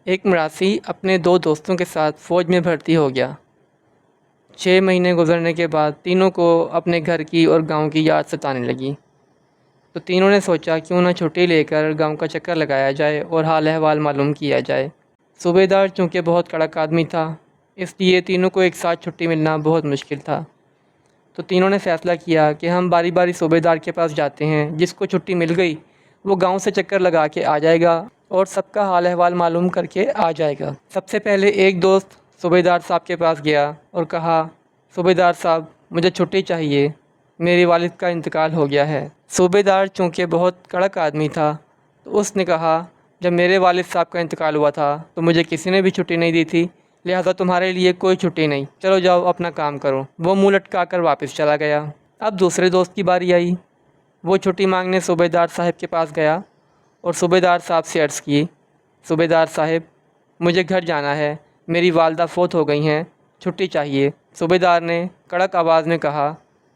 ایک مراسی اپنے دو دوستوں کے ساتھ فوج میں بھرتی ہو گیا۔ 6 مہینے گزرنے کے بعد تینوں کو اپنے گھر کی اور گاؤں کی یاد ستانے لگی، تو تینوں نے سوچا کیوں نہ چھٹی لے کر گاؤں کا چکر لگایا جائے اور حال احوال معلوم کیا جائے۔ صوبیدار چونکہ بہت کڑک آدمی تھا، اس لیے تینوں کو ایک ساتھ چھٹی ملنا بہت مشکل تھا، تو تینوں نے فیصلہ کیا کہ ہم باری باری صوبیدار کے پاس جاتے ہیں، جس کو چھٹی مل گئی وہ گاؤں سے چکر لگا کے آ جائے گا اور سب کا حال احوال معلوم کر کے آ جائے گا۔ سب سے پہلے ایک دوست صوبیدار صاحب کے پاس گیا اور کہا، صوبیدار صاحب مجھے چھٹی چاہیے، میرے والد کا انتقال ہو گیا ہے۔ صوبیدار چونکہ بہت کڑک آدمی تھا، تو اس نے کہا، جب میرے والد صاحب کا انتقال ہوا تھا تو مجھے کسی نے بھی چھٹی نہیں دی تھی، لہٰذا تمہارے لیے کوئی چھٹی نہیں، چلو جاؤ اپنا کام کرو۔ وہ منہ لٹکا کر واپس چلا گیا۔ اب دوسرے دوست کی باری آئی۔ وہ چھٹی مانگنے صوبیدار صاحب کے پاس گیا اور صوبیدار صاحب سے عرض کی، صوبیدار صاحب مجھے گھر جانا ہے، میری والدہ فوت ہو گئی ہیں، چھٹی چاہیے۔ صوبیدار نے کڑک آواز میں کہا،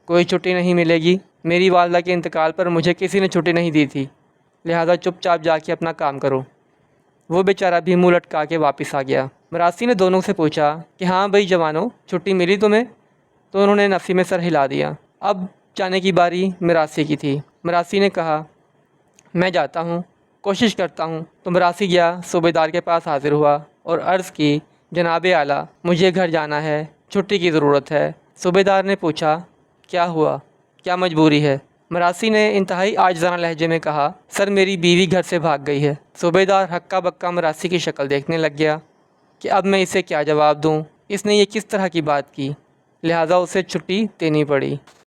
کوئی چھٹی نہیں ملے گی، میری والدہ کے انتقال پر مجھے کسی نے چھٹی نہیں دی تھی، لہٰذا چپ چاپ جا کے اپنا کام کرو۔ وہ بیچارہ بھی منہ لٹکا کے واپس آ گیا۔ مراسی نے دونوں سے پوچھا کہ ہاں بھائی جوانو، چھٹی ملی تمہیں؟ تو انہوں نے نفی میں سر ہلا دیا۔ اب جانے کی باری مراسی کی تھی۔ مراسی نے کہا، میں جاتا ہوں، کوشش کرتا ہوں۔ تو مراسی گیا، صوبیدار کے پاس حاضر ہوا اور عرض کی، جناب اعلیٰ مجھے گھر جانا ہے، چھٹی کی ضرورت ہے۔ صوبیدار نے پوچھا، کیا ہوا، کیا مجبوری ہے؟ مراسی نے انتہائی عاجزانہ لہجے میں کہا، سر میری بیوی گھر سے بھاگ گئی ہے۔ صوبیدار ہکا بکا مراسی کی شکل دیکھنے لگ گیا کہ اب میں اسے کیا جواب دوں، اس نے یہ کس طرح کی بات کی، لہٰذا اسے چھٹی دینی پڑی۔